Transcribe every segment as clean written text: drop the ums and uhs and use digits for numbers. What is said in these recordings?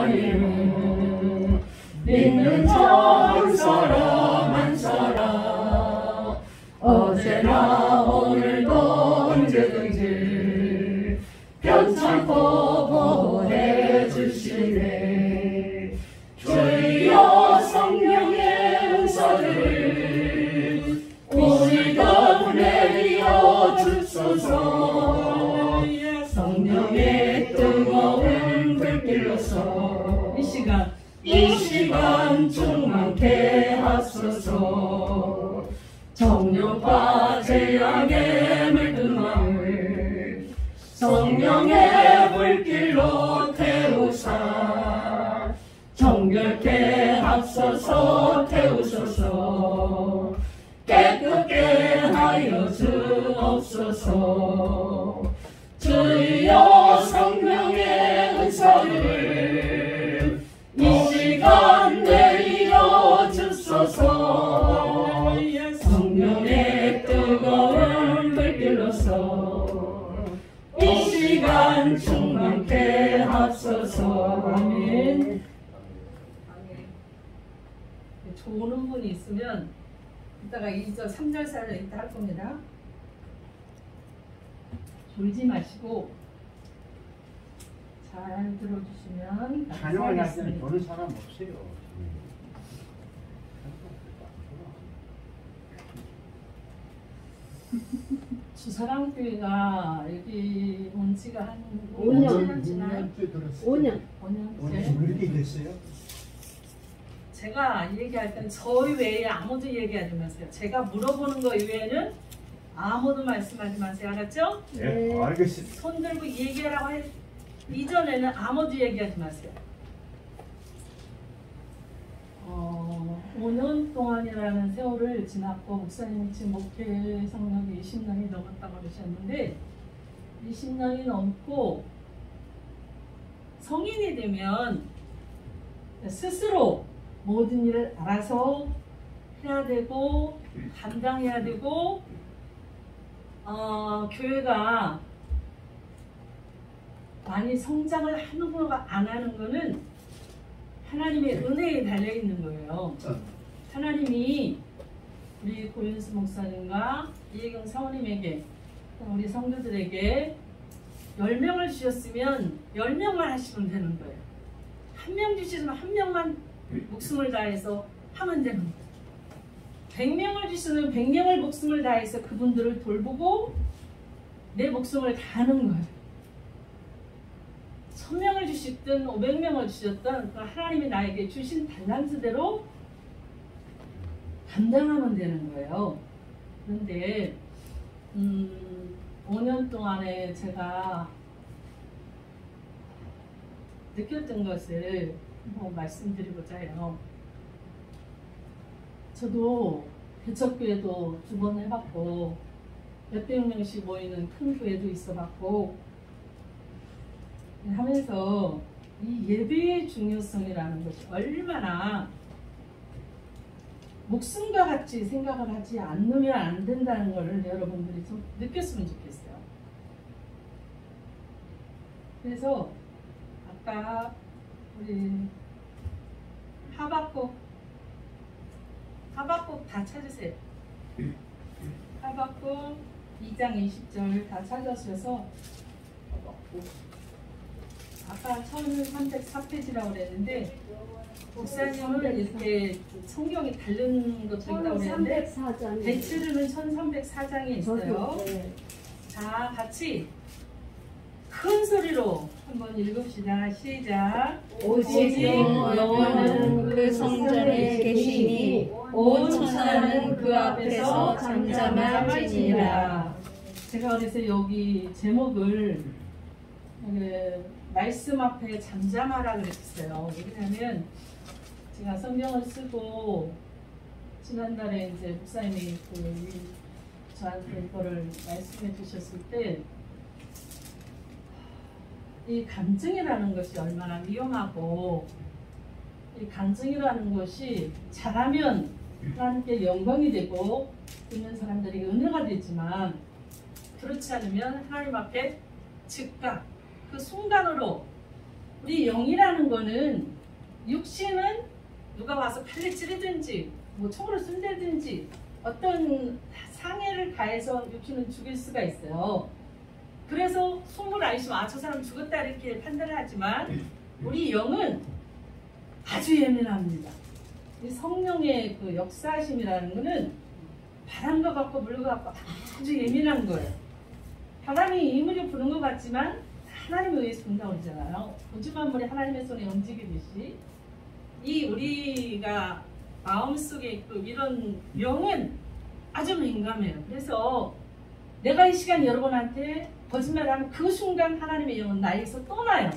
하나님 믿는 자 한 사람 한 사람 어제나 오늘도 언제든지 편찮고 보호해 주시네. 주여 성령의 은사를 우리 가운데 내려 주소서. 성령의 뜨거운 불길로서 이 시간 충만케 하소서. 정욕과 죄악에 물든 마음을 성령의 불길로 태우사 정결케 하소서. 태우소서. 깨끗게 하여 주옵소서. 주여 성령의 은사를 이 시간 내려 주소서. 성령의 뜨거운 불길로서 이 시간 충만케 하소서. 아멘. 좋은 분이 있으면 이따가 2절 3절 사를 이따 할 겁니다. 졸지 마시고 잘 들어주시면 찬양을 할 때는 보는 사람 없어요. 주사랑교회가 여기 온 지가 한 5년 지나요? 5년. 5년째. 왜 이렇게 됐어요? 제가 얘기할 때는 저희 외에 아무도 얘기하지 마세요. 제가 물어보는 거 이외에는 아무도 말씀하지 마세요. 알았죠? 네, 알겠습니다. 손 들고 얘기하라고 할 이전에는 아무도 얘기하지 마세요. 5년 동안이라는 세월을 지났고 목사님이 지금 목회 성력이 20년이 넘었다고 그러셨는데 20년이 넘고 성인이 되면 스스로 모든 일을 알아서 해야 되고 감당해야 되고 교회가 많이 성장을 하는 거가 안 하는 거는 하나님의 은혜에 달려있는 거예요. 하나님이 우리 고윤수 목사님과 이혜경 사모님에게 우리 성도들에게 10명을 주셨으면 10명만 하시면 되는 거예요. 1명 주시면 1명만 목숨을 다해서 하면 되는 거예요. 100명을 주시면 100명을 목숨을 다해서 그분들을 돌보고 내 목숨을 다하는 거예요. 1000명을 주시든 500명을 주셨든 하나님이 나에게 주신 달란트대로 감당하면 되는 거예요. 그런데 5년 동안에 제가 느꼈던 것을 한번 말씀드리고자 해요. 저도 개척교회도 2번 해봤고 몇백 명씩 모이는 큰 교회도 있어봤고 하면서 이 예배의 중요성이라는 것이 얼마나 목숨과 같이 생각을 하지 않으면 안 된다는 것을 여러분들이 좀 느꼈으면 좋겠어요. 그래서 아까 우리 하박국 다 찾으세요. 하박국 2장 20절 다 찾으셔서 아까 1304페이지라고 그랬는데 목사님은 이렇게 성경이 다른 것도 있다고 그랬는데 대치르는 1304장에 있어요. 자, 같이 큰 소리로 한번 읽읍시다. 시작. 오직 여호와는 그 성전에 계시니 온 천하는 그 앞에서 잠잠할지니라. 제가 그래서 여기 제목을 말씀 앞에 잠잠하라 그랬어요. 왜냐하면 제가 성경을 쓰고 지난달에 이제 목사님이 저한테 이거를 말씀해 주셨을 때 이 간증이라는 것이 얼마나 위험하고 이 간증이라는 것이 잘하면 하나님께 영광이 되고 듣는 사람들이 은혜가 되지만 그렇지 않으면 하나님 앞에 즉각 그 순간으로 우리 영이라는 거는 육신은 누가 와서 칼을 찌르든지 뭐 총으로 쏜다든지 어떤 상해를 가해서 육신은 죽일 수가 있어요. 그래서 속물 아니시면 아, 저 사람 죽었다 이렇게 판단을 하지만 우리 영은 아주 예민합니다. 이 성령의 그 역사심이라는 거는 바람과 같고 물과 같고 아주 예민한 거예요. 바람이 이물이 부는 것 같지만 하나님에 의해서 분다고 그러잖아요. 우주 만물이 하나님의 손에 움직이듯이 이 우리가 마음속에 있고 이런 영은 아주 민감해요. 그래서 내가 이 시간 여러분한테 거짓말하면 그 순간 하나님의 영은 나에게서 떠나요.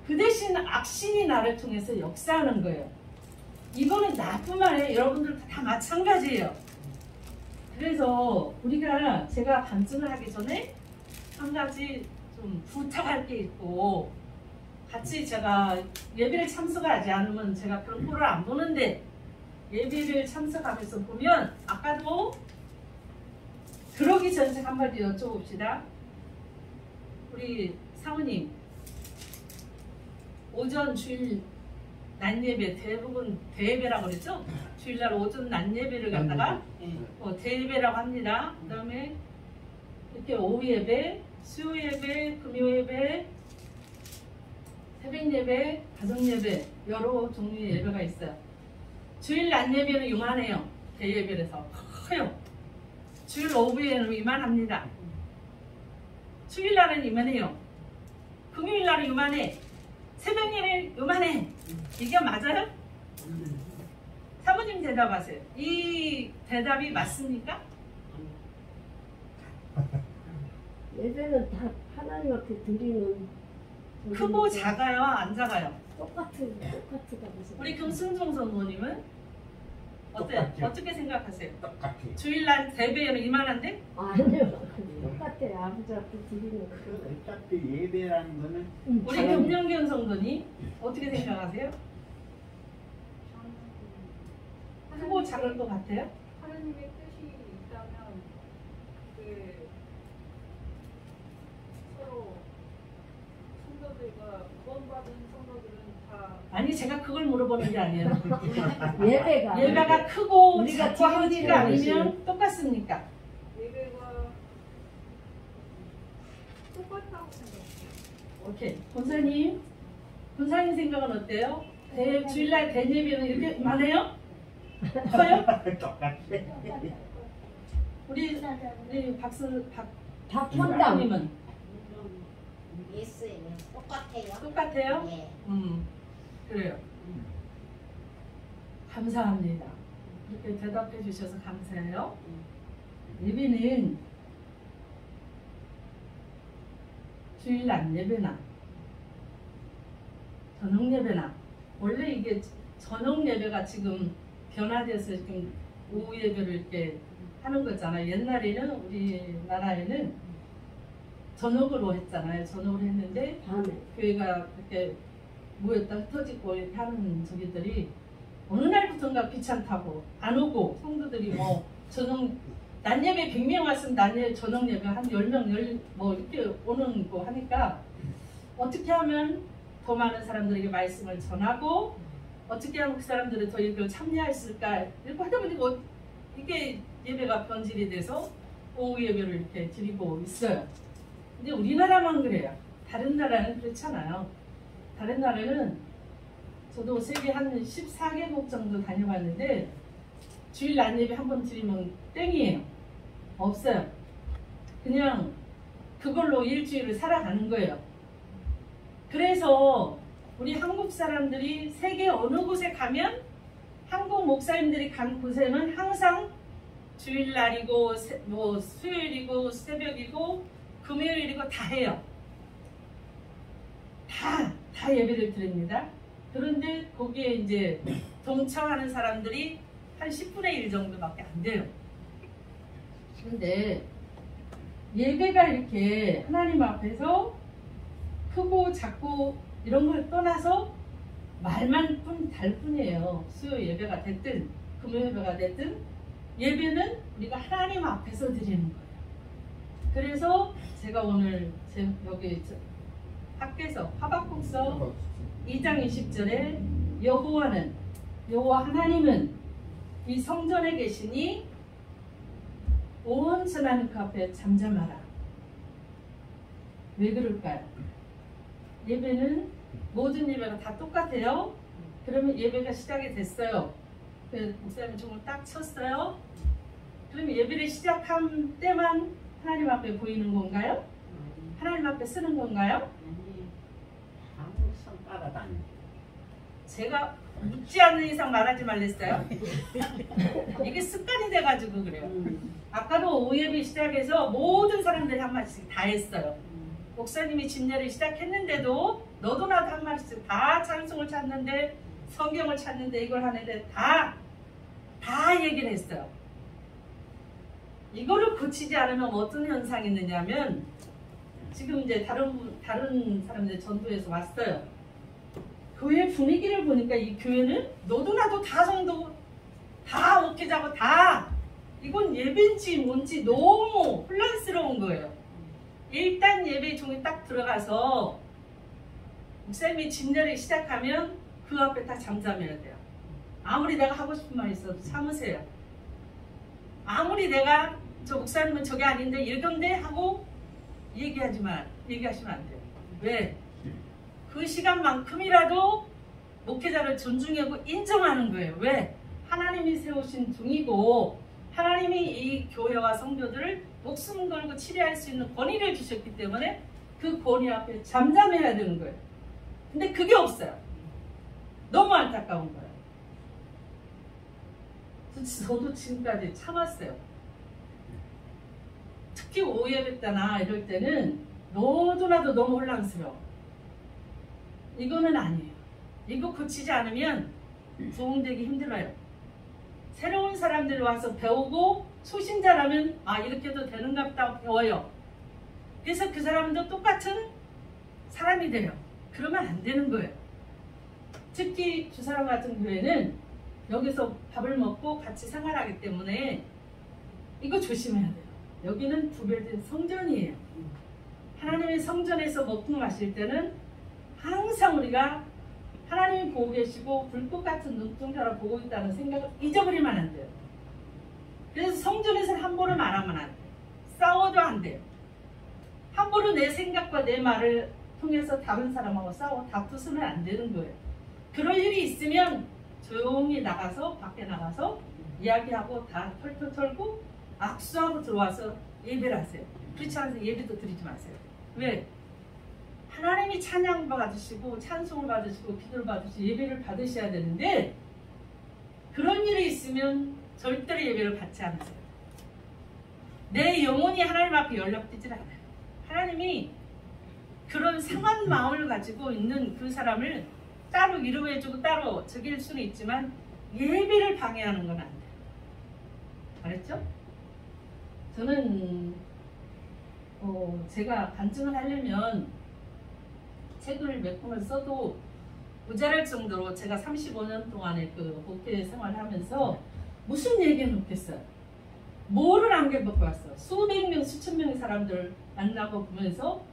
그 대신 악신이 나를 통해서 역사하는 거예요. 이거는 나뿐만 아니라 여러분들 다 마찬가지예요. 그래서 우리가 제가 반증을 하기 전에 한 가지 좀 부탁할 게 있고 같이 제가 예배를 참석하지 않으면 제가 그런 꼴을 안 보는데 예배를 참석하면서 보면 아까도 그러기 전에 한마디 여쭤봅시다. 우리 사모님 오전 주일 낮 예배 대부분 대예배라고 그랬죠? 주일날 오전 낮 예배를 갖다가 대예배라고 합니다. 그 다음에 이렇게 오후 예배, 수요 예배, 금요 예배, 새벽 예배, 가정 예배 여러 종류의 예배가 있어요. 주일 낮 예배는 요만해요. 대예배라서 커요. 주일 오후에는 이만합니다. 주일날은 이만해요. 금요일날은 요만해. 새벽 예배는 요만해. 이게 맞아요? 사모님 대답하세요. 이 대답이 맞습니까? 예배는 다 하나님 앞에 드리는 크고 작아요? 안 작아요? 똑같으다 무슨 우리 금순종 선생님은 어때요? 똑같죠. 어떻게 생각하세요? 똑같아요. 주일날 대배는 이만한데? 아니요 똑같아요. 아버지 앞에 드리는 거. 어차피 예배라는 거는 우리 금영경 성도님 어떻게 생각하세요? 크고 작을 것 같아요? 하나님의 뜻이 있다면 그 서로 성도들과 구원받은 성도들은 다 아니 제가 그걸 물어보는 게 아니에요. 예배가 크고 우리가 작고 한지가 드리는 아니면 똑같습니까? 예배가 똑같다고 생각해요. 오케이. 본사님 생각은 어때요? 주일날 대예배는 이렇게 많아요? 커요? 똑같아. 우리 박본당 박님은 예수님 똑같아요. 똑같아요? 예. 그래요. 감사합니다. 이렇게 대답해 주셔서 감사해요. 예배는 주일 낮 예배나 저녁 예배나 원래 이게 저녁 예배가 지금 변화돼서 지금 오후 예배를 이렇게 하는 거잖아요. 옛날에는 우리나라에는 저녁으로 했잖아요. 저녁으로 했는데 밤에 교회가 이렇게 모였다 흩어지고 이렇게 하는 저기들이 어느 날부터인가 귀찮다고 안 오고 성도들이 뭐 저녁 낮 예배 100명 왔으면 저녁 예배 한 10명 뭐 이렇게 오는 거 하니까 어떻게 하면 더 많은 사람들에게 말씀을 전하고 어떻게 하면 그 사람들이 더 이걸 참여할 수 있을까 이렇게 하다 보니까 이게 예배가 변질이 돼서 오후 예배를 이렇게 드리고 있어요. 근데 우리나라만 그래요. 다른 나라는 그렇잖아요. 다른 나라는 저도 세계 한 14개국 정도 다녀봤는데 주일 낮 예배 한 번 드리면 땡이에요. 없어요. 그냥 그걸로 일주일을 살아가는 거예요. 그래서 우리 한국 사람들이 세계 어느 곳에 가면 한국 목사님들이 간 곳에는 항상 주일날이고 뭐 수요일이고 새벽이고 금요일이고 다 해요. 다 예배를 드립니다. 그런데 거기에 이제 동참하는 사람들이 한 10분의 1 정도밖에 안 돼요. 근데 예배가 이렇게 하나님 앞에서 크고 작고 이런 걸 떠나서 말만 달 뿐이에요. 수요 예배가 됐든 금요 예배가 됐든 예배는 우리가 하나님 앞에서 드리는 거예요. 그래서 제가 오늘 여기 밖에서 하박국서 2장 20절에 여호와 하나님은 이 성전에 계시니 온전한 그 앞에 잠잠하라. 왜 그럴까요? 예배는 모든 예배가 다 똑같아요. 그러면 예배가 시작이 됐어요. 목사님 종을 딱 쳤어요. 그러면 예배를 시작한 때만 하나님 앞에 보이는 건가요? 하나님 앞에 쓰는 건가요? 항상 따라다니. 제가 묻지 않는 이상 말하지 말랬어요. 이게 습관이 돼가지고 그래요. 아까도 오예배 시작해서 모든 사람들이 한 마디씩 다 했어요. 목사님이 집례를 시작했는데도 너도 나도 한 마디씩 다 찬송을 찾는데 성경을 찾는데 이걸 하는데 다 얘기를 했어요. 이거를 고치지 않으면 어떤 현상이 있느냐면 지금 이제 다른 사람들 전도에서 왔어요. 교회 분위기를 보니까 이 교회는 너도 나도 다 성도 다 목회자고 다 이건 예배인지 뭔지 너무 혼란스러운 거예요. 일단 예배 종이 딱 들어가서 목사님이 집례를 시작하면 그 앞에 딱 잠잠해야 돼요. 아무리 내가 하고 싶은 말이 있어도 참으세요. 아무리 내가 저 목사님은 저게 아닌데 이건데 하고 얘기하시면 안 돼요. 왜? 그 시간만큼이라도 목회자를 존중하고 인정하는 거예요. 왜? 하나님이 세우신 종이고 하나님이 이 교회와 성도들을 목숨 걸고 치료할 수 있는 권위를 주셨기 때문에 그 권위 앞에 잠잠해야 되는 거예요. 근데 그게 없어요. 너무 안타까운 거예요. 저도 지금까지 참았어요. 특히 오예배 때나 이럴 때는 너도 나도 너무 혼란스러워. 이거는 아니에요. 이거 고치지 않으면 부흥되기 힘들어요. 새로운 사람들이 와서 배우고 초신자라면 아 이렇게 해도 되는가 보다 배워요. 그래서 그 사람도 똑같은 사람이 돼요. 그러면 안 되는 거예요. 특히 주사람 같은 교회는 여기서 밥을 먹고 같이 생활하기 때문에 이거 조심해야 돼요. 여기는 구별된 성전이에요. 하나님의 성전에서 먹고 마실 때는 항상 우리가 하나님이 보고 계시고 불꽃 같은 눈동자로 보고 있다는 생각을 잊어버리면 안 돼요. 그래서 성전에서는 함부로 말하면 안 돼요. 싸워도 안 돼요. 함부로 내 생각과 내 말을 통해서 다른 사람하고 다투서는 안 되는 거예요. 그럴 일이 있으면 조용히 나가서 밖에 나가서 이야기하고 다 털털 털고 악수하고 들어와서 예배를 하세요. 그렇지 않아서 예배도 드리지 마세요. 왜? 하나님이 찬양 받으시고 찬송을 받으시고 기도를 받으시고 예배를 받으셔야 되는데 그런 일이 있으면 절대로 예배를 받지 않으세요. 내 영혼이 하나님 앞에 연락되질 않아요. 하나님이 그런 상한 마음을 가지고 있는 그 사람을 따로 위로해주고 따로 적일 수는 있지만 예배를 방해하는 건 안 돼요. 알았죠? 저는 제가 간증을 하려면 책을 몇 권을 써도 모자랄 정도로 제가 35년 동안의 그 목회 생활을 하면서 무슨 얘기를 못했어요. 뭐를 안 겪어봤어요. 수백 명, 수천 명의 사람들 만나고 보면서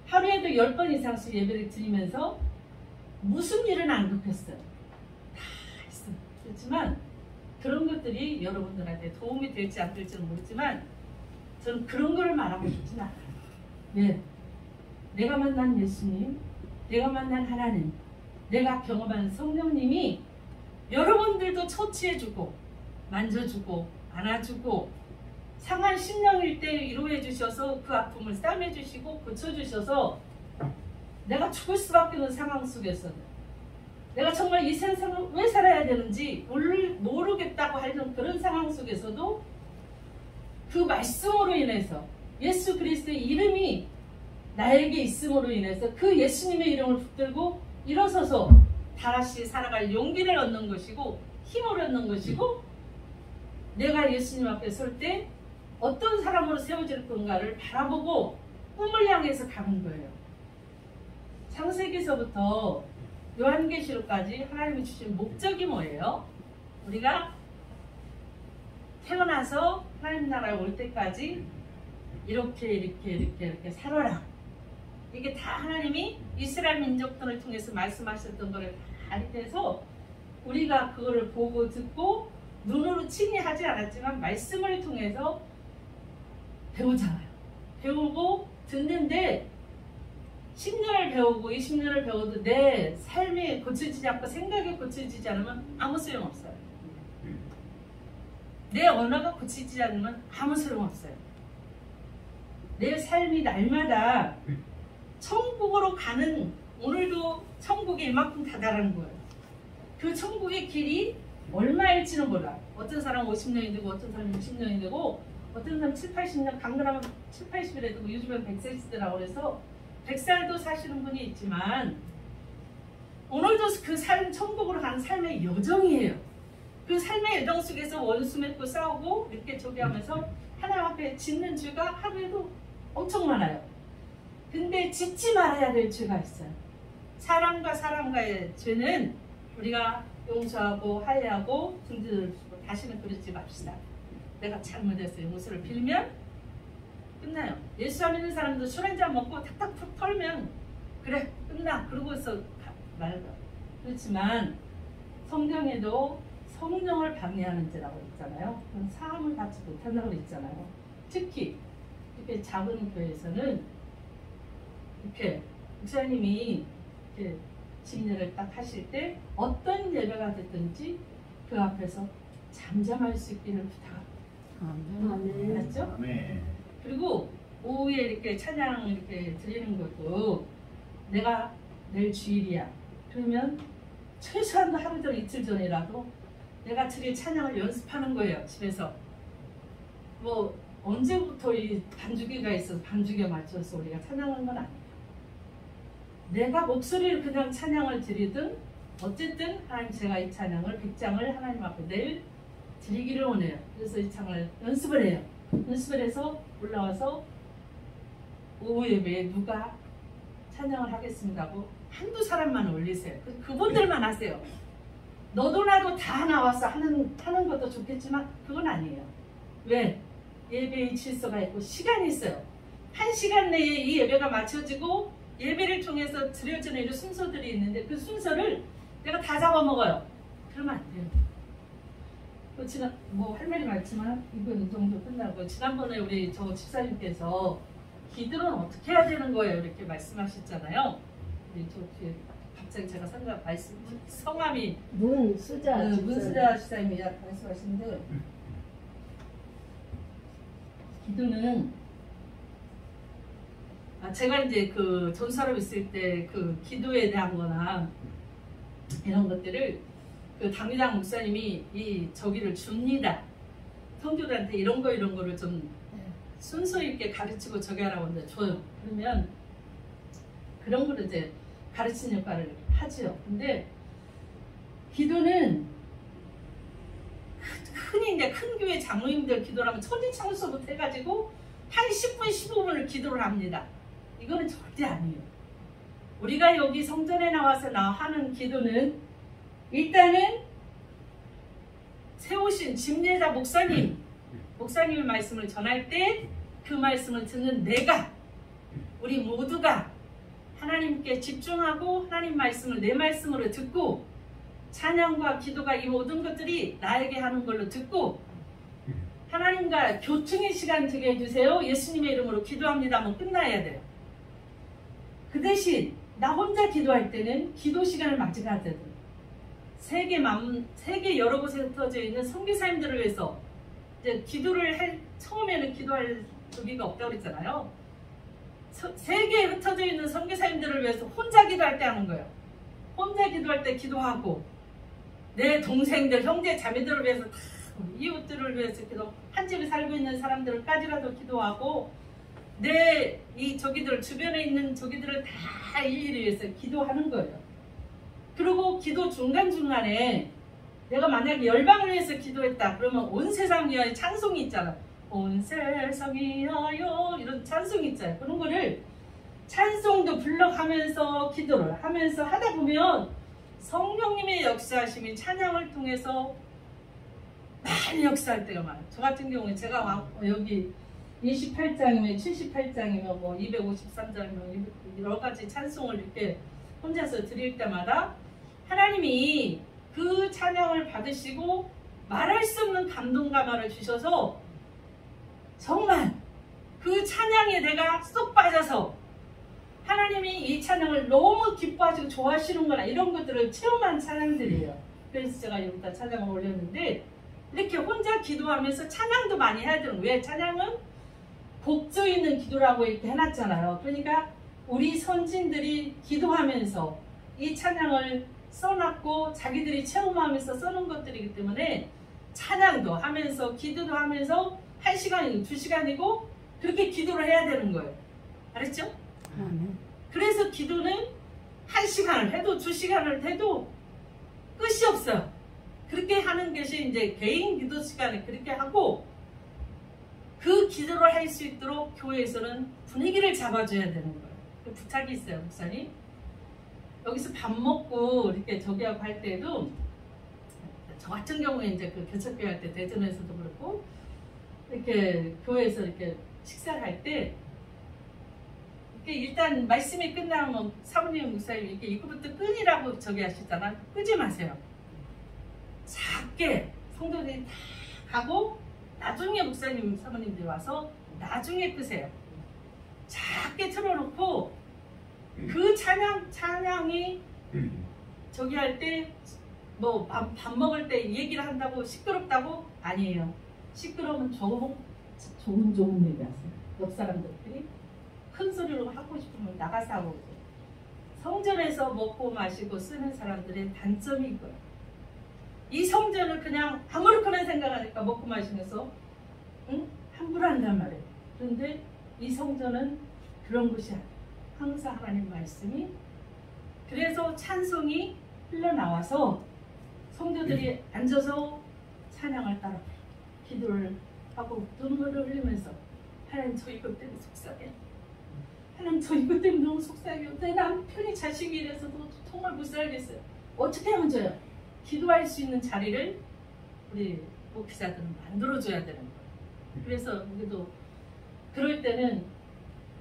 하루에도 10번 이상씩 예배를 드리면서 무슨 일은 안 겪었어요. 다 있어요. 그렇지만 그런 것들이 여러분들한테 도움이 될지 안 될지는 모르지만 저는 그런 걸 말하고 싶진 않아요. 네. 내가 만난 예수님, 내가 만난 하나님, 내가 경험한 성령님이 여러분들도 처치해주고 만져주고 안아주고 상한 심령일 때 위로해 주셔서 그 아픔을 싸매 주시고 고쳐주셔서 내가 죽을 수밖에 없는 상황 속에서는 내가 정말 이 세상을 왜 살아야 되는지 모르겠다고 하는 그런 상황 속에서도 그 말씀으로 인해서 예수 그리스도의 이름이 나에게 있음으로 인해서 그 예수님의 이름을 붙들고 일어서서 다시 살아갈 용기를 얻는 것이고 힘을 얻는 것이고 내가 예수님 앞에 설 때 어떤 사람으로 세워질 건가를 바라보고 꿈을 향해서 가는 거예요. 창세기서부터 요한계시록까지 하나님이 주신 목적이 뭐예요? 우리가 태어나서 하나님 나라에 올 때까지 이렇게 살아라. 이게 다 하나님이 이스라엘 민족들을 통해서 말씀하셨던 거를 다 알게돼서 우리가 그거를 보고 듣고 눈으로 친히 하지 않았지만 말씀을 통해서 배우잖아요. 배우고 듣는데 10년을 배우고 20년을 배워도 내 삶이 고쳐지지 않고 생각이 고쳐지지 않으면 아무 소용없어요. 내 언어가 고쳐지지 않으면 아무 소용없어요. 내 삶이 날마다 천국으로 가는, 오늘도 천국에 이만큼 다다라는 거예요. 그 천국의 길이 얼마일지는 몰라. 어떤 사람은 50년이 되고 어떤 사람은 60년이 되고 어떤 사람은 7, 80년, 강건하면 7, 80이라 되고 요즘엔 100세 시대라고 그래서 100살도 사시는 분이 있지만 오늘도 그 삶, 천국으로 가는 삶의 여정이에요. 그 삶의 여정 속에서 원수 맺고 싸우고 이렇게 저기 하면서 하나님 앞에 짓는 죄가 하루에도 엄청 많아요. 근데 짓지 말아야 될 죄가 있어요. 사람과 사람과의 죄는 우리가 용서하고 화해하고 등등을 주고 다시는 그러지 맙시다. 내가 잘못했어요. 용서를 빌면 끝나요. 예수 안 믿는 사람도 술 한잔 먹고 탁탁 푹 털면 그래 끝나 그러고서 말고. 그렇지만 성경에도 성령을 방해하는 죄라고 있잖아요. 그건 사함을 받지 못한다고 있잖아요. 특히 이렇게 작은 교회에서는 이렇게 목사님이 이렇게 집례를 딱 하실 때 어떤 예배가 됐든지 그 앞에서 잠잠할 수 있기를 부탁합니다. 알았죠? 아멘. 그리고 오후에 이렇게 찬양 이렇게 드리는 것도 내가 내일 주일이야. 그러면 최소한도 하루 전 이틀 전이라도 내가 드릴 찬양을 연습하는 거예요. 집에서. 뭐 언제부터 이 반주기가 있어서 반주기에 맞춰서 우리가 찬양하는 건 아니에요. 내가 목소리를 그냥 찬양을 드리든 어쨌든 하나님 제가 이 찬양을 100장을 하나님 앞에 내일 드리기를 원해요. 그래서 이 찬양을 연습을 해요. 연습을 해서 올라와서 오후 예배에 누가 찬양을 하겠습니다 하고 한두 사람만 올리세요. 그분들만 하세요. 너도 나도 다 나와서 하는 것도 좋겠지만 그건 아니에요. 왜? 예배의 질서가 있고 시간이 있어요. 1시간 내에 이 예배가 마쳐지고 예배를 통해서 드려지는 이런 순서들이 있는데 그 순서를 내가 다 잡아먹어요. 그러면 안 돼요. 지난 뭐 할 말이 많지만 이건 이 정도 끝나고 지난번에 우리 저 집사님께서 기도는 어떻게 해야 되는 거예요 이렇게 말씀하셨잖아요. 우리 저 뒤에 갑자기 제가 생각 말씀 성함이 문수자 집사님이 말씀하시는데 기도는 제가 이제 그 전사로 있을 때 그 기도에 대한 거나 이런 것들을 그 당리당 목사님이 이 저기를 줍니다. 성도들한테 이런 거를 좀 순서 있게 가르치고 저기 하라고 하는데 줘요. 그러면 그런 거를 이제 가르치는 역할을 하죠. 근데 기도는 흔히 이제 큰 교회 장로님들 기도를 하면 천지창조부터 해가지고 한 10분, 15분을 기도를 합니다. 이거는 절대 아니에요. 우리가 여기 성전에 나와서 하는 기도는 일단은 세우신 집례자 목사님의 말씀을 전할 때 그 말씀을 듣는 내가 우리 모두가 하나님께 집중하고 하나님 말씀을 내 말씀으로 듣고 찬양과 기도가 이 모든 것들이 나에게 하는 걸로 듣고 하나님과 교통의 시간 되게 해주세요. 예수님의 이름으로 기도합니다 하면 끝나야 돼요. 그 대신 나 혼자 기도할 때는 기도 시간을 맞이하거든. 세계 여러 곳에 흩어져 있는 선교사님들을 위해서 이제 기도를 처음에는 기도할 여기가 없다고 그랬잖아요. 세계에 흩어져 있는 선교사님들을 위해서 혼자 기도할 때 하는 거예요. 혼자 기도할 때 기도하고 내 동생들, 형제, 자매들을 위해서 다 이웃들을 위해서 기도, 한 집에 살고 있는 사람들까지라도 기도하고 내 이 저기들 주변에 있는 저기들을 다 일일이 위해서 기도하는 거예요. 그리고 기도 중간중간에 내가 만약에 열방을 위해서 기도했다 그러면 온 세상 위하여 찬송이 있잖아. 온 세상 위하여 이런 찬송이 있잖아요. 그런 거를 찬송도 불러가면서 기도를 하면서 하다 보면 성령님의 역사하심이 찬양을 통해서 많이 역사할 때가 많아요. 저 같은 경우에 제가 여기 28장이면 78장이면 뭐 253장이면 여러 가지 찬송을 이렇게 혼자서 드릴 때마다 하나님이 그 찬양을 받으시고 말할 수 없는 감동감화를 주셔서 정말 그 찬양에 내가 쏙 빠져서 하나님이 이 찬양을 너무 기뻐하시고 좋아하시는구나 이런 것들을 체험한 찬양들이에요. 그래서 제가 여기다 찬양을 올렸는데 이렇게 혼자 기도하면서 찬양도 많이 해야 되는 거예요. 왜? 찬양은 복조 있는 기도라고 이렇게 해놨잖아요. 그러니까 우리 선진들이 기도하면서 이 찬양을 써놨고 자기들이 체험하면서 써놓은 것들이기 때문에 찬양도 하면서 기도도 하면서 1시간이고 2시간이고 그렇게 기도를 해야 되는 거예요. 알았죠? 그래서 기도는 1시간을 해도 2시간을 해도 끝이 없어요. 그렇게 하는 것이 이제 개인 기도 시간에 그렇게 하고 그 기도를 할 수 있도록 교회에서는 분위기를 잡아줘야 되는 거예요. 그 부탁이 있어요, 목사님. 여기서 밥 먹고 이렇게 저기하고 할 때도 저 같은 경우에 이제 그 교척교회 할 때 대전에서도 그렇고 이렇게 교회에서 이렇게 식사를 할 때 일단 말씀이 끝나면 사모님 목사님 이렇게 이거부터 끄니라고 저기 하시잖아. 끄지 마세요. 작게 성도들이 다 가고 나중에 목사님 사모님들이 와서 나중에 끄세요. 작게 틀어놓고 그 찬양이 저기 할 때 뭐 밥 먹을 때 얘기를 한다고 시끄럽다고? 아니에요. 시끄러우면 좋은 얘기하세요. 옆 사람들끼리 큰 소리로 하고 싶으면 나가서 하고 오세요. 성전에서 먹고 마시고 쓰는 사람들의 단점이 이거예요. 이 성전을 그냥 아무렇게나 생각하니까 먹고 마시면서 함부로 한단 말이에요. 그런데 이 성전은 그런 곳이 아니에요. 항상 하나님 말씀이 그래서 찬송이 흘러나와서 성도들이 앉아서 찬양을 따라 기도를 하고 눈물을 흘리면서 하나님 저 이것 때문에 속상해. 하나님 저 이것 때문에 너무 속상해요. 내 남편이 자식이 이래서도 정말 못 살겠어요. 어떻게 하면 좋아요? 기도할 수 있는 자리를 우리 목회자들은 만들어줘야 되는 거예요. 그래서 우리도 그럴 때는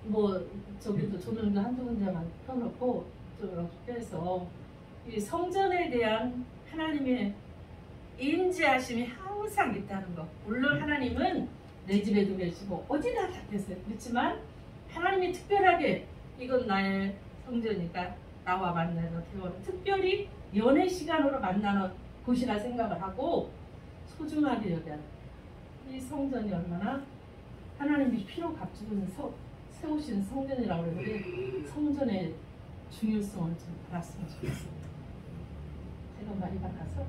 뭐 저기도 조명도 한두 군데만 펴놓고 이렇게 해서 이 성전에 대한 하나님의 인지하심이 항상 있다는 거. 물론 하나님은 내 집에도 계시고 어디나 다 계세요. 그렇지만 하나님이 특별하게 이건 나의 성전이니까 나와 만나는 대화를 특별히 연애 시간으로 만나는 곳이라 생각을 하고 소중하게 여겨야 이 성전이 얼마나 하나님이 피로 값주고 세우신 성전이라고 그러는데 성전의 중요성을 좀 알았으면 좋겠습니다. 제가 많이 받아서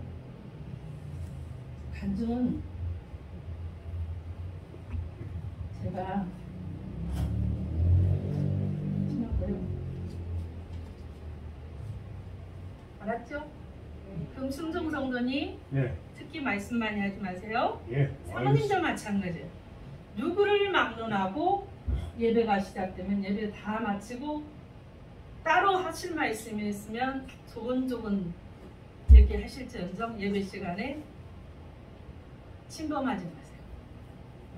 간증은 제가 알았죠? 그럼 순종 성도님 특히 말씀 많이 하지 마세요. 사모님도 마찬가지예요. 누구를 막론하고 예배가 시작되면 예배 다 마치고 따로 하실 말씀이 있으면 조곤조곤 이렇게 하실지언정 예배 시간에 침범하지 마세요.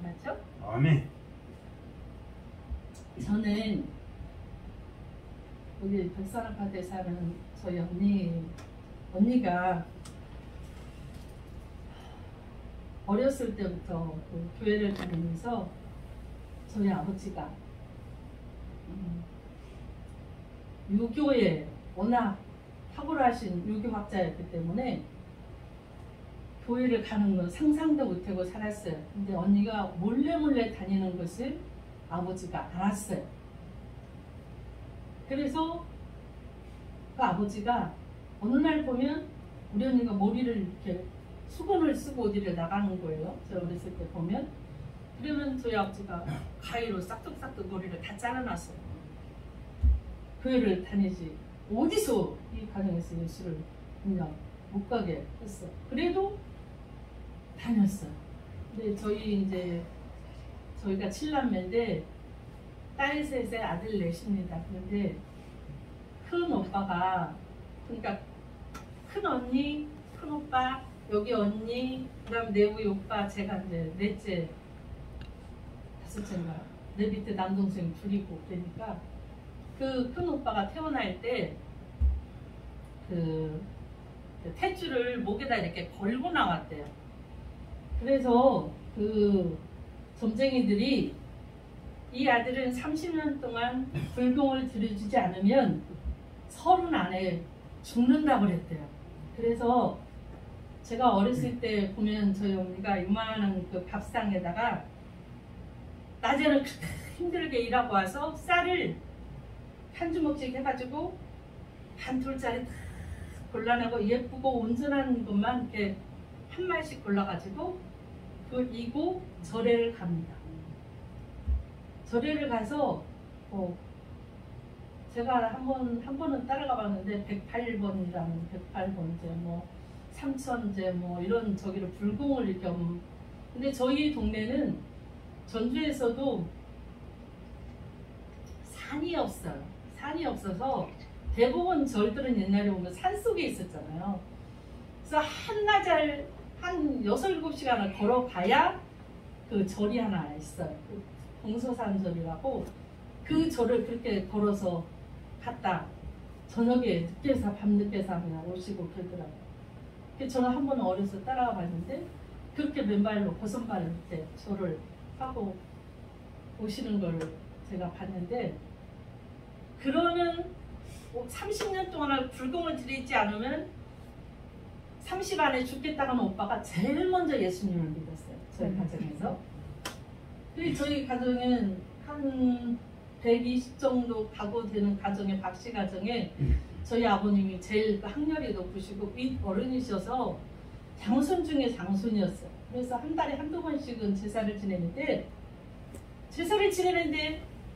알았죠? 아멘. 저는 여기 백산 아파트에 사는 저희 언니가 어렸을 때부터 그 교회를 다니면서 저희 아버지가 유교에 워낙 탁월하신 유교학자였기 때문에 교회를 가는 건 상상도 못하고 살았어요. 근데 언니가 몰래 다니는 것을 아버지가 알았어요. 그래서 그 아버지가 어느 날 보면 우리 언니가 머리를 이렇게 수건을 쓰고 어디를 나가는 거예요. 제가 어렸을 때 보면. 그러면 저희 아버지가 가위로 싹둑싹둑 머리를 다 잘라놨어요. 교회를 다니지 어디서 이 가정에서 예수를 그냥 못 가게 했어. 그래도 다녔어요. 근데 저희가 7남매인데 딸 셋에 아들 넷입니다. 그런데 큰 오빠가 그러니까 큰 언니, 큰 오빠, 여기 언니, 그다음 내부의 오빠, 제가 이제 넷째 5째인가 내 밑에 남동생 둘이고 그러니까 그 큰 오빠가 태어날 때 그 탯줄을 목에다 이렇게 걸고 나왔대요. 그래서 그 점쟁이들이 이 아들은 30년 동안 불공을 들여주지 않으면 30 안에 죽는다고 그랬대요. 그래서 제가 어렸을 때 보면 저희 어머니가 요만한 그 밥상에다가 낮에는 힘들게 일하고 와서 쌀을 한 주먹씩 해가지고 반 톨짜리 다 골라내고 예쁘고 온전한 것만 이렇게 한 말씩 골라가지고 그걸 이고 절에를 갑니다. 절에를 가서 제가 한 번은 따라가 봤는데 108번이라는 108번제 뭐 삼천제 뭐 이런 저기를 불공을 이렇게 근데 저희 동네는 전주에서도 산이 없어요. 산이 없어서 대부분 절들은 옛날에 보면 산속에 있었잖아요. 그래서 한나절 한 6, 7시간을 걸어가야 그 절이 하나 있어요. 그 동서산절이라고 그 절을 그렇게 걸어서 갔다 저녁에 늦게서 밤늦게서 그냥 오시고 그러더라고요. 그래서 저는 한 번 어려서 따라가 봤는데 그렇게 맨발로 버선발로 이렇게 절을 하고 오시는 걸 제가 봤는데 그러는 30년 동안 불공을 들이지 않으면 30 안에 죽겠다는 오빠가 제일 먼저 예수님을 믿었어요. 저희 가정에서. 그리고 저희 가정은 한 120 정도 가구 되는 가정의 박씨 가정에 저희 아버님이 제일 학렬이 높으시고 윗 어른이셔서 장손 중에 장손이었어요. 그래서 한 달에 한두 번씩은 제사를 지내는데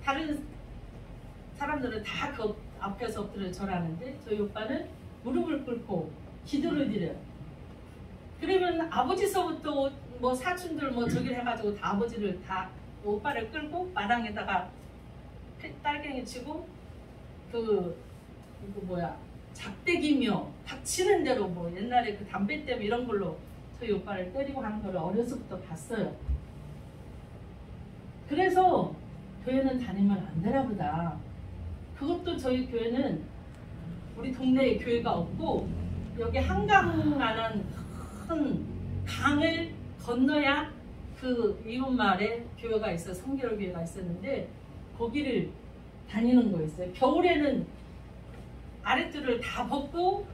다른 사람들은 다 그 앞에서 엎드려 절하는데 저희 오빠는 무릎을 꿇고 기도를 드려요. 그러면 아버지서부터 뭐 사촌들 뭐 저기를 해가지고 다 아버지를 다 오빠를 끌고 마당에다가 딸갱이 치고 이거 뭐야 작대기며 닥치는 대로 뭐 옛날에 그 담배댐 이런 걸로 저희 오빠를 때리고 하는 걸 어려서부터 봤어요. 그래서 교회는 다니면 안 되나 보다. 그것도 저희 교회는 우리 동네에 교회가 없고 여기 한강만한 큰 강을 건너야 그 이웃마을에 교회가 있어 성결 교회가 있었는데 거기를 다니는 거였어요. 겨울에는 아랫줄을 다 벗고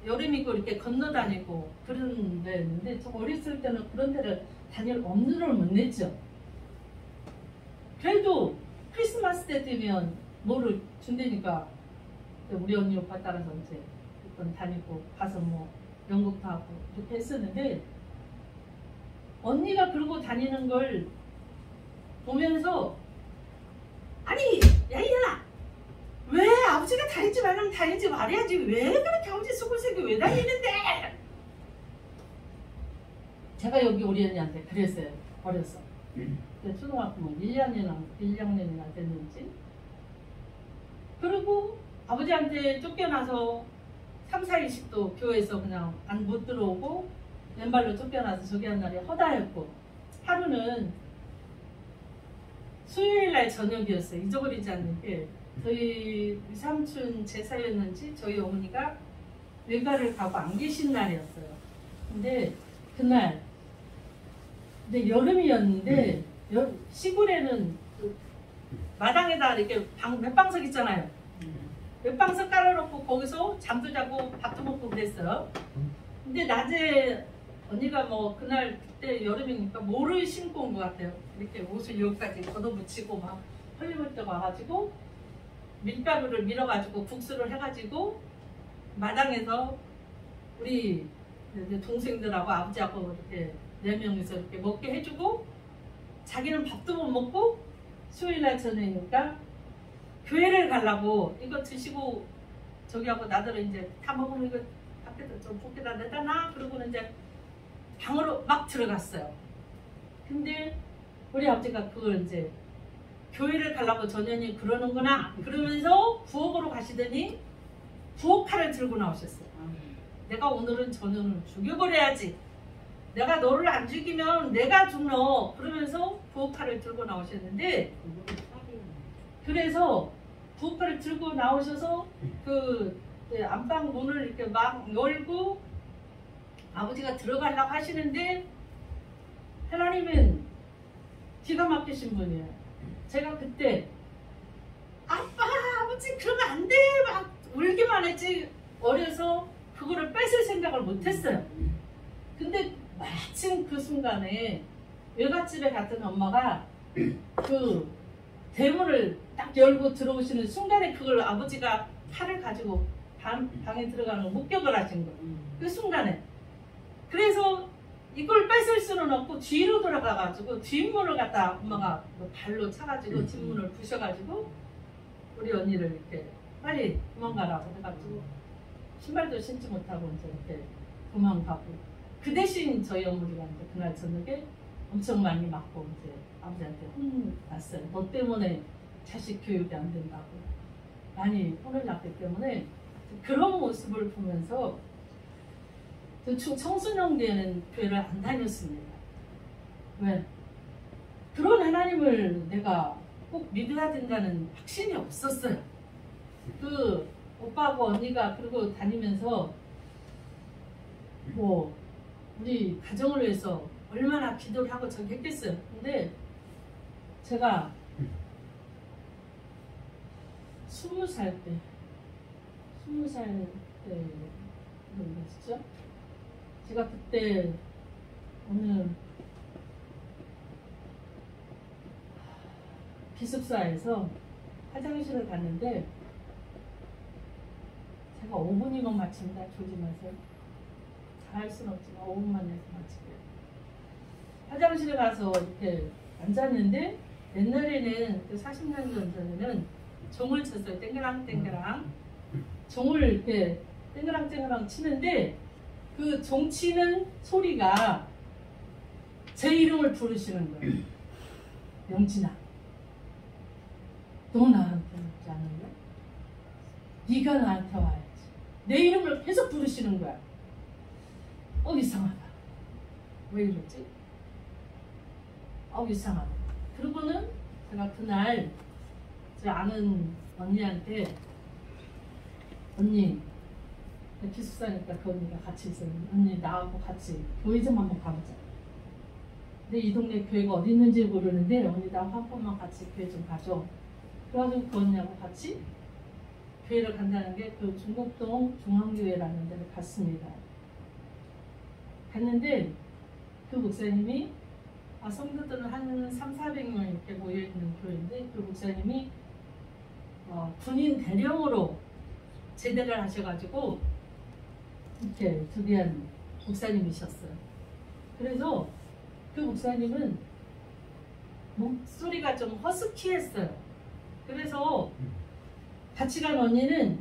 여름이고 이렇게 건너 다니고 그런 데였는데 저 어렸을 때는 그런 데를 다닐 엄두를 못 냈죠. 그래도 크리스마스 때 되면 뭐를 준다니까 우리 언니 오빠 따라서 이제 그건 다니고 가서 뭐 연극도 하고 이렇게 했었는데 언니가 그러고 다니는 걸 보면서 아니 야이야 왜 아버지가 다니지 말라면 다니지 말아야지 왜 그렇게 아버지 수고생이 왜 다니는데 제가 여기 우리 언니한테 그랬어요. 어렸어. 초등학교 뭐 1학년이나 됐는지 그리고 아버지한테 쫓겨나서 3, 4일씩도 교회에서 그냥 못 들어오고 맨발로 쫓겨나서 저기 한 날에 허다했고 하루는 수요일날 저녁이었어요. 잊어버리지 않는 게 저희 삼촌 제사였는지 저희 어머니가 외가를 가고 안 계신 날이었어요. 근데 그날 근데 여름이었는데 시골에는 마당에다 이렇게 맷방석 있잖아요. 맷방석 깔아놓고 거기서 잠도 자고 밥도 먹고 그랬어요. 근데 낮에 언니가 뭐 그날 그때 여름이니까 모를 신고 온 것 같아요. 이렇게 옷을 여기까지 걷어붙이고 막 헐리벌떡 와가지고 밀가루를 밀어가지고 국수를 해가지고 마당에서 우리 동생들하고 아버지하고 이렇게 4명이서 이렇게 먹게 해주고 자기는 밥도 못 먹고 수요일날 저녁이니까 교회를 가려고 이거 드시고 저기하고 나들은 이제 다 먹으면 이거 밖에다 좀 밖에다 내다 놔 그러고는 이제 방으로 막 들어갔어요. 근데 우리 아버지가 그걸 이제 교회를 가려고 전현이 그러는구나 그러면서 부엌으로 가시더니 부엌칼을 들고 나오셨어요. 내가 오늘은 전현을 죽여버려야지 내가 너를 안 죽이면 내가 죽노. 그러면서 부엌칼을 들고 나오셨는데, 그래서 부엌칼을 들고 나오셔서 그 안방 문을 이렇게 막 열고 아버지가 들어가려고 하시는데, 하나님은 기가 막히신 분이에요. 제가 그때 아빠 아버지 그러면 안 돼 막 울기만 했지, 어려서 그거를 뺏을 생각을 못했어요. 근데 마침 그 순간에 외갓집에 갔던 엄마가 그 대문을 딱 열고 들어오시는 순간에 그걸 아버지가 칼을 가지고 방에 들어가는 걸 목격을 하신 거예요. 그 순간에. 그래서 이걸 뺏을 수는 없고 뒤로 돌아가가지고 뒷문을 갖다 엄마가 발로 차가지고 뒷문을 부셔가지고 우리 언니를 이렇게 빨리 도망가라고 해가지고 신발도 신지 못하고 이제 이렇게 도망가고, 그 대신 저희 어머니가 이제 그날 저녁에 엄청 많이 맞고 이제 아버지한테 혼났어요. 너 때문에 자식 교육이 안 된다고 많이 혼을 났기 때문에. 그런 모습을 보면서 청소년 때는 교회를 안 다녔습니다. 왜? 그런 하나님을 내가 꼭 믿어야 된다는 확신이 없었어요. 그 오빠하고 언니가 그러고 다니면서 뭐 우리 가정을 위해서 얼마나 기도를 하고 저기 했겠어요. 근데 제가 20살 때 그런 거죠. 제가 그때 어느 기숙사에서 화장실을 갔는데, 제가 5분이면 마칩니다. 졸지 마세요. 잘 할 수는 없지만 5분만 해서 마치고요. 화장실에 가서 이렇게 앉았는데, 옛날에는 그 40년 전에는 종을 쳤어요. 땡그랑 종을 이렇게 땡그랑 치는데, 그 종 치는 소리가 제 이름을 부르시는 거예요. 영진아, 너 나한테 오지 않을래? 네가 나한테 와야지. 내 이름을 계속 부르시는 거야. 이상하다. 왜 이러지? 이상하다. 그러고는 제가 그날 제 아는 언니한테, 언니, 기숙사니까 그 언니가 같이 있어요. 언니 나하고 같이 교회 좀 한번 가보자. 근데 이 동네 교회가 어디 있는지 모르는데 언니 나하고 한 번만 같이 교회 좀 가줘. 그래가지고 그 언니하고 같이 교회를 간다는 게 그 중곡동 중앙교회라는 데를 갔습니다. 갔는데 그 목사님이 성도들은 한 300~400명 이렇게 모여있는 교회인데, 그 목사님이 군인 대령으로 제대를 하셔가지고 이렇게 주대한 목사님이셨어요. 그래서 그 목사님은 목소리가 좀 허스키했어요. 그래서 같이 간 언니는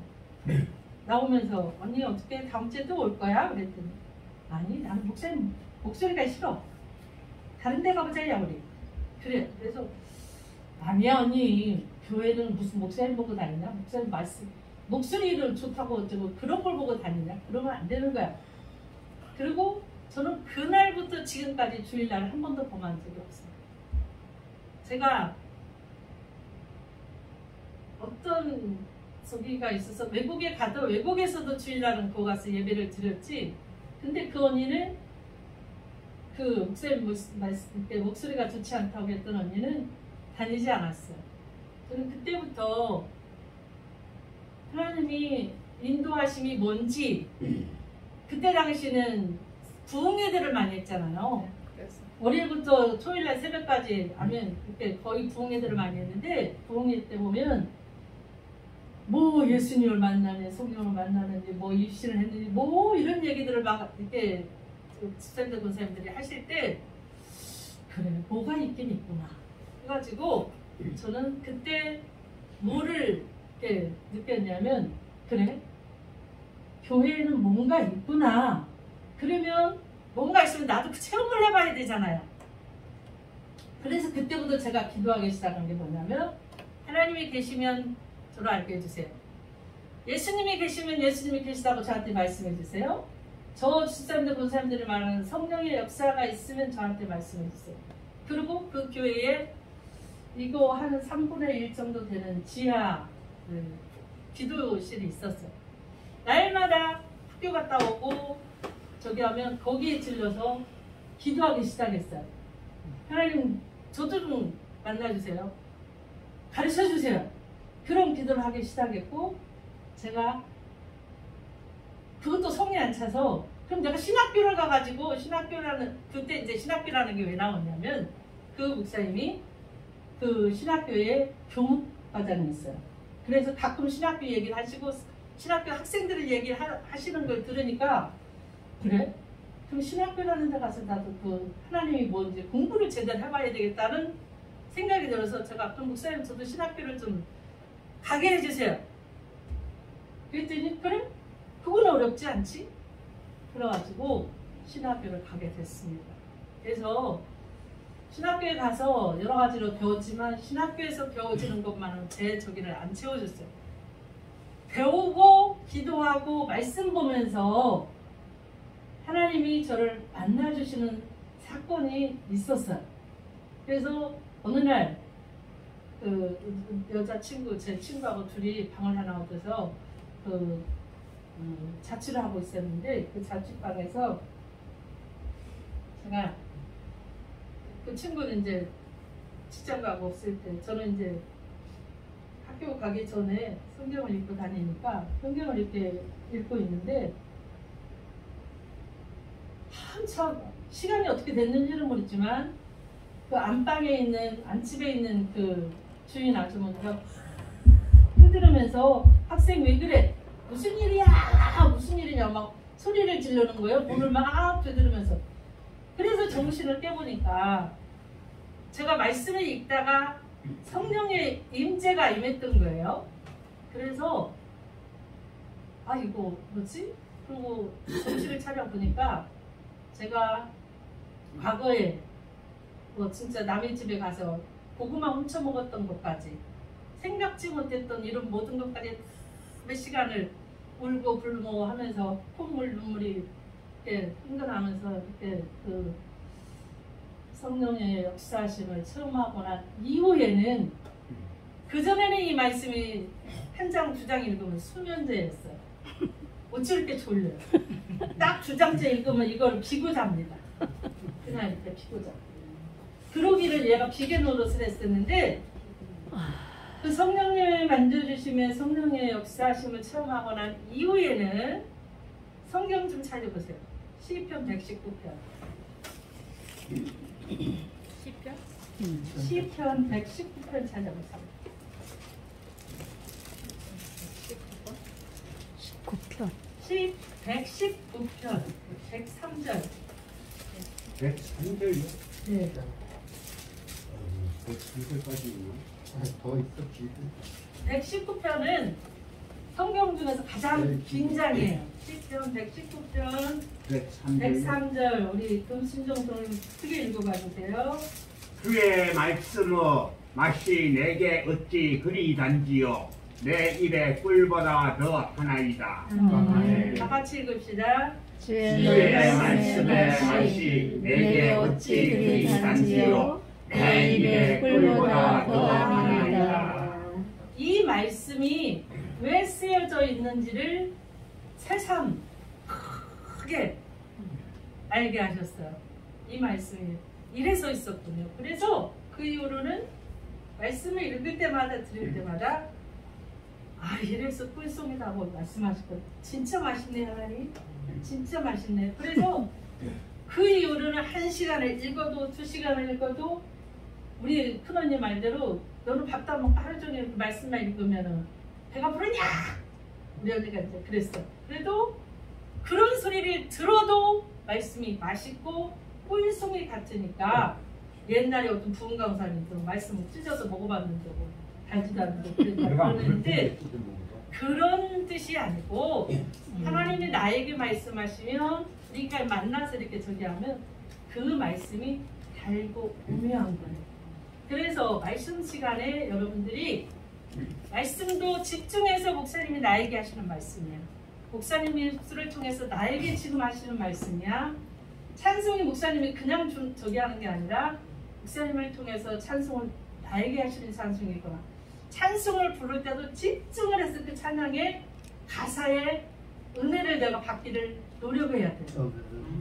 나오면서 언니 어떻게 다음 주에 또 올 거야? 그랬더니 아니 나는 목사님 목소리가 싫어. 다른 데 가보자야 우리. 그래. 그래서 아니야 언니 교회는 무슨 목사님 보고 다니냐? 목사님 말씀 목소리를 좋다고 어쩌고 그런 걸 보고 다니냐? 그러면 안 되는 거야. 그리고 저는 그날부터 지금까지 주일날 한 번도 범한 적이 없어요. 제가 어떤 저기가 있어서 외국에 가도 외국에서도 주일날은 거기 가서 예배를 드렸지. 근데 그 언니는 그 목사님 말씀 때 목소리가 좋지 않다고 했던 언니는 다니지 않았어요. 저는 그때부터 하나님이 인도하심이 뭔지, 그때 당시는 부흥회들을 많이 했잖아요. 월요일부터 토요일날 새벽까지 하면 그때 거의 부흥회들을 많이 했는데, 부흥회 때 보면 뭐 예수님을 만나는 성령을 만나는지 뭐 입신을 했는지 뭐 이런 얘기들을 막 이렇게 집사님들 권사님들이 하실 때 그래 뭐가 있긴 있구나 해가지고 저는 그때 뭐를 이렇게 느꼈냐면, 그래 교회에는 뭔가 있구나. 그러면 뭔가 있으면 나도 그 체험을 해봐야 되잖아요. 그래서 그때부터 제가 기도하기 시작한 게 뭐냐면, 하나님이 계시면 저를 알게 해주세요. 예수님이 계시면 예수님이 계시다고 저한테 말씀해 주세요. 저 집사람들 본 사람들이 말하는 성령의 역사가 있으면 저한테 말씀해 주세요. 그리고 그 교회에 이거 한 3분의 1 정도 되는 지하 기도실이 있었어요. 날마다 학교 갔다 오고 저기 하면 거기에 질러서 기도하기 시작했어요. 하나님 저도 좀 만나주세요. 가르쳐주세요. 그런 기도를 하기 시작했고 제가 그것도 성이 안 차서 그럼 내가 신학교를 가가지고 신학교라는 그때 이제 신학교라는 게 왜 나왔냐면 그 목사님이 그 신학교에 교무과장이 있어요. 그래서 가끔 신학교 얘기를 하시고 신학교 학생들을 얘기하시는 걸 들으니까 그래? 그럼 신학교라는 데 가서 나도 그 하나님이 뭔지 공부를 제대로 해봐야 되겠다는 생각이 들어서 제가 그럼 목사님 저도 신학교를 좀 가게 해주세요. 그랬더니 그래? 그건 어렵지 않지? 그래가지고 신학교를 가게 됐습니다. 그래서 신학교에 가서 여러 가지로 배웠지만 신학교에서 배워지는 것만은 제 저기를 안 채워줬어요. 배우고 기도하고 말씀 보면서 하나님이 저를 만나주시는 사건이 있었어요. 그래서 어느 날 그 여자친구, 제 친구하고 둘이 방을 하나 얻어서 자취를 하고 있었는데 그 자취방에서 제가 그 친구는 이제 직장 가고 없을 때 저는 이제 학교 가기 전에 성경을 읽고 다니니까 성경을 이렇게 읽고 있는데 한참 시간이 어떻게 됐는지는 모르지만 그 안방에 있는 안집에 있는 그 주인 아주머니가 흔들으면서 학생 왜 그래? 무슨 일이야? 무슨 일이냐? 막 소리를 지르는 거예요. 문을 막 두드리면서. 그래서 정신을 깨보니까 제가 말씀을 읽다가 성령의 임재가 임했던 거예요. 그래서 아 이거 뭐지? 그리고 정신을 차려보니까 제가 과거에 뭐 진짜 남의 집에 가서 고구마 훔쳐 먹었던 것까지 생각지 못했던 이런 모든 것까지 몇 시간을 울고 불고 하면서 콧물 눈물이 이렇게 흥건하면서 이렇게 그 성령의 역사심을 체험하고 난 이후에는 그전에는 이 말씀이 한 장, 두 장 읽으면 수면제였어요. 어찌 이렇게 졸려요. 딱 두 장째 읽으면 이걸 비고 잡니다. 그냥 이렇게 비고 잡고. 그러기를 얘가 비계 노릇을 했었는데 그 성령님을 만져주시면 성령의 역사심을 체험하고 난 이후에는 성경 좀 찾아보세요. 시편 119편. 시편 119편 찾아보세요. 19편. 119편 103절. 103절이요? 네. 103절까지 있나? 더 있어, 119편은 성경 중에서 가장 긴 장이에요. 시편 119편 103절. 우리 금신종 선생님 크게 읽어봐 주세요. 그의 말씀의 맛이 내게 어찌 그리 단지요 내 입에 꿀보다 더 하나이다. 다 같이 읽읍시다. 주의 말씀의 맛이 내게 어찌 그리 단지요 내 입에 꿀보다 더 하나이다. 이 말씀이 왜 쓰여져 있는지를 새삼 크게 알게 하셨어요. 이 말씀이 이래서 있었군요. 그래서 그 이후로는 말씀을 읽을 때마다 들을 때마다 아 이래서 꿀송이라고 말씀하셨거든요. 진짜 맛있네 하나님. 진짜 맛있네. 그래서 그 이후로는 1시간을 읽어도 2시간을 읽어도 우리 큰언니 말대로 너는 밥도 안 먹고 하루 종일 말씀만 읽으면 배가 부르냐? 우리 언니가 이제 그랬어. 그래도 그런 소리를 들어도 말씀이 맛있고 꿀송이 같으니까 옛날에 어떤 부흥 강사님도 말씀을 찢어서 먹어봤는데 뭐 달지도 않는데 그랬는데 그런 뜻이 아니고 하나님이 나에게 말씀하시면 우리가 만나서 이렇게 저기 하면 그 말씀이 달고 오묘한 거예요. 그래서 말씀 시간에 여러분들이 말씀도 집중해서 목사님이 나에게 하시는 말씀이에요. 목사님의 입술을 통해서 나에게 지금 하시는 말씀이야. 찬송이 목사님이 그냥 저기 하는 게 아니라 목사님을 통해서 찬송을 나에게 하시는 찬송이구나. 찬송을 부를 때도 집중을 해서 그 찬양의 가사에 은혜를 내가 받기를 노력해야 돼.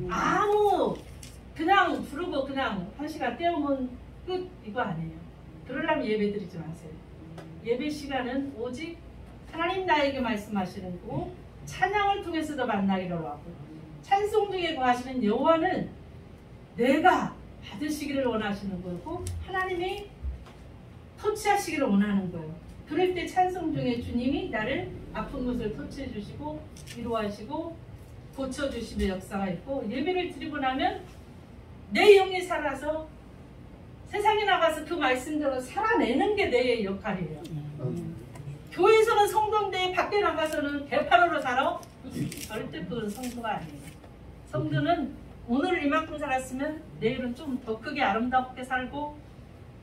아무 그냥 부르고 그냥 한 시간 때우면 끝 이거 아니에요. 그러려면 예배 드리지 마세요. 예배 시간은 오직 하나님 나에게 말씀하시는 거고 찬양을 통해서도 만나기를 하고 찬송 중에 거하시는 여호와는 내가 받으시기를 원하시는 거고 하나님이 터치하시기를 원하는 거예요. 그럴 때 찬송 중에 주님이 나를 아픈 곳을 터치해 주시고 위로하시고 고쳐주시는 역사가 있고 예배를 드리고 나면 내 영이 살아서 세상에 나가서 그 말씀대로 살아내는 게 내 역할이에요. 교회에서는 성도인데 밖에 나가서는 개파로로 살아? 절대 그건 성도가 아니에요. 성도는 오늘 이만큼 살았으면 내일은 좀 더 크게 아름답게 살고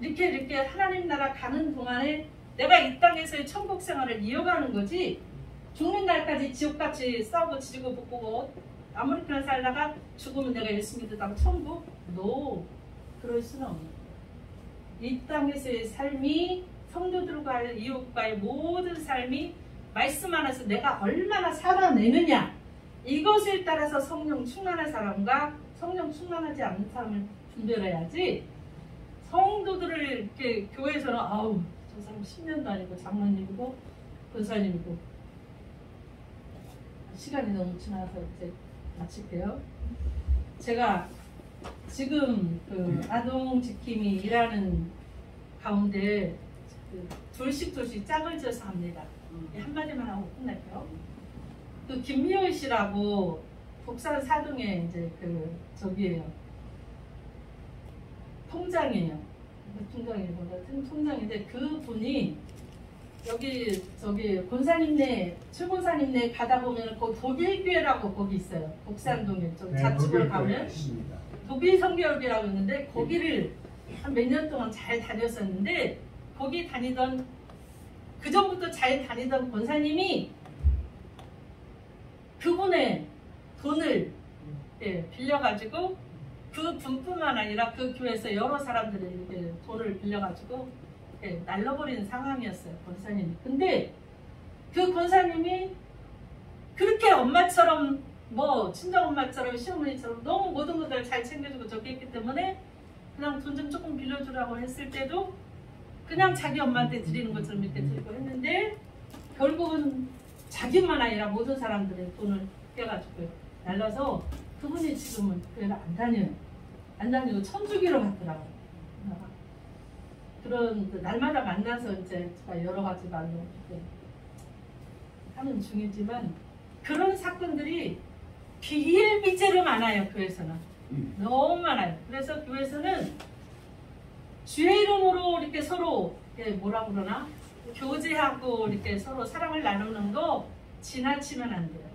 이렇게 하나님 나라 가는 동안에 내가 이 땅에서의 천국 생활을 이어가는 거지 죽는 날까지 지옥같이 싸우고 지지고 볶고 아무렇게나 살다가 죽으면 내가 예수 믿었다고 천국? No. 그럴 수는 없는 거예요. 이 땅에서의 삶이 성도들과의 이웃과의 모든 삶이 말씀 안에서 내가 얼마나 살아내느냐 이것에 따라서 성령 충만한 사람과 성령 충만하지 않는 사람을 분별해야지 성도들을 이렇게 교회에서는 아우 저 사람 10년도 아니고 장로님이고 권사님이고 시간이 너무 지나서 이제 마칠게요. 제가 지금 그 아동 지킴이 일하는 가운데 둘씩 짝을 지어서 합니다. 한마디만 하고 끝낼게요. 그 김미호 씨라고 독산 사동에 이제 그 저기에요. 통장이에요. 통장인데 그 분이 여기 저기 권사님네 최권사님네 가다 보면 그 독일교회라고 거기 있어요. 독산동에 좀 좌측으로 가면 독일 성교협이라고 있는데 거기를 한 몇 년 동안 잘 다녔었는데 거기 다니던 그 전부터 잘 다니던 권사님이 그분의 돈을 빌려가지고 그 분뿐만 아니라 그 교회에서 여러 사람들이 이렇게 돈을 빌려가지고 날려버리는 상황이었어요. 권사님이. 근데 그 권사님이 그렇게 엄마처럼 뭐 친정엄마처럼 시어머니처럼 너무 모든 것들을 잘 챙겨주고 저기 했기 때문에 그냥 돈 좀 조금 빌려주라고 했을 때도 그냥 자기 엄마한테 드리는 것처럼 이렇게 드리고 했는데 결국은 자기만 아니라 모든 사람들의 돈을 떼가지고 날라서 그분이 지금은 교회를 안 다녀요. 안 다니고 천주교로 갔더라고요. 그런 그 날마다 만나서 이제 제가 여러 가지 말로 하는 중이지만 그런 사건들이 비일비재로 많아요. 교회에서는 너무 많아요. 그래서 교회에서는 주의 이름으로 이렇게 서로 뭐라 그러나 교제하고 이렇게 서로 사랑을 나누는 거 지나치면 안 돼요.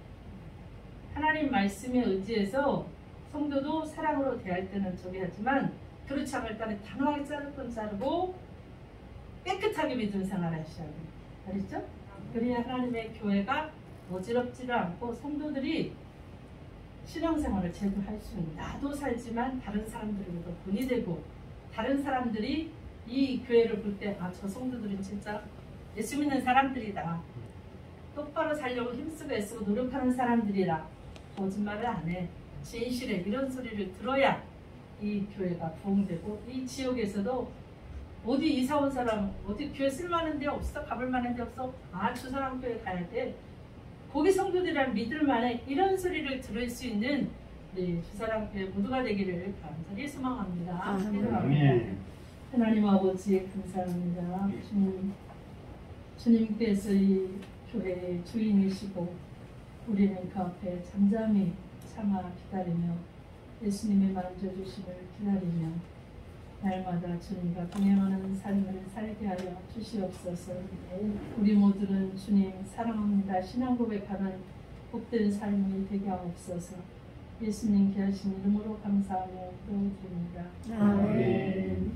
하나님 말씀에 의지해서 성도도 사랑으로 대할 때는 저기 하지만 그렇지 않을 때는 단호하게 자를 건 자르고 깨끗하게 믿음 생활을 하셔야 돼요. 알겠죠? 그래야 하나님의 교회가 어지럽지도 않고 성도들이 신앙생활을 제대로 할 수 있는 나도 살지만 다른 사람들에게도 본이 되고 다른 사람들이 이 교회를 볼 때 아, 저 성도들은 진짜 예수 믿는 사람들이다. 똑바로 살려고 힘쓰고 애쓰고 노력하는 사람들이라 거짓말을 안 해. 진실에 이런 소리를 들어야 이 교회가 부흥되고 이 지역에서도 어디 이사 온 사람 어디 교회 쓸만한 데 없어? 가볼 만한 데 없어? 아, 저 사람 교회 가야 돼. 거기 성도들이란 믿을만해. 이런 소리를 들을 수 있는 우리 주사랑 교회 모두가 되기를 간절히 소망합니다. 아멘. 하나님 아버지 감사합니다. 주님께서 이 교회의 주인이시고 우리는 그 앞에 잠잠히 참아 기다리며 예수님의 만져주심을 기다리며 날마다 주님과 동행하는 삶을 살게 하여 주시옵소서. 우리 모두는 주님 사랑합니다. 신앙 고백하는 복된 삶이 되게 하옵소서. 예수님께 하신 이름으로 감사하며 기도드립니다. 아멘.